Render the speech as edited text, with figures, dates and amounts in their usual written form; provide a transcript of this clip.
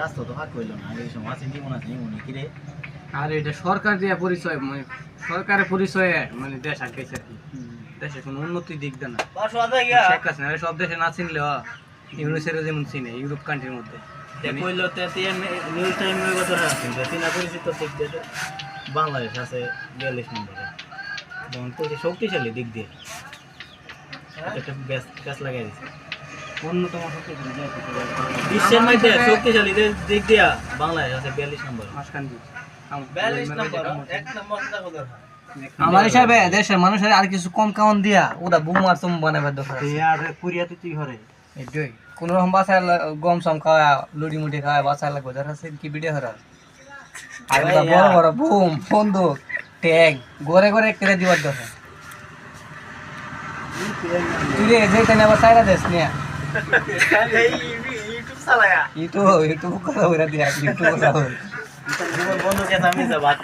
রাস্তা তো হাত কইলো না এই সময় আছে জীবন আছে মনে কি রে আর এটা সরকার দিয়া পরিচয় মানে সরকারের পরিচয়ে মানে দেশ আগাইছে আর কি দেশে কোনো উন্নতির দিক দেয় না শেখ হাসিনা সব দেশে না চিনলে ইউনিসেফের যেমন চিনে ইউরোপ কান্ট্রির মধ্যে কইলো তে নিউজ টাইমের কথা রাখছেন যে তিনা পরিচিত দিক দিয়ে বাংলাদেশ আছে 42 নম্বরে যেমন শক্তিশালী দিক দিয়ে একটা গ্যাস লাগাই দিচ্ছে অন্যতম শক্তিশালী বিশ্বের মধ্যে শক্তিশালী দিক দিয়া বাংলাদেশ আছে 42 নম্বরে মাসখান্দি 42 নম্বর এক নম্বর কথা আমার হিসাবে দেশের মানুষের আর কিছু কম কাউন দিয়া ওটা বুমার চুম বানাবার দরকার আর কুরিয়াতে তুই ঘরে এটাই কোন রকম বাসায় গম সম খাওয়া লুডি মুটি খাওয়া বাসায় লাগবে যারা কি ভিডিও করার আর ওটা বড় বড় বুম বন্দুক ট্যাগ ঘরে ঘরে করে দিবার দরকার তুই রে যেখানে আবার সাইরা দেশ নিয়া ইউটিউব চালায়া ইউটিউব কথা বইরা দিয়া ইউটিউব কথা বল জীবন বন্ধ কে আমি যা বাদ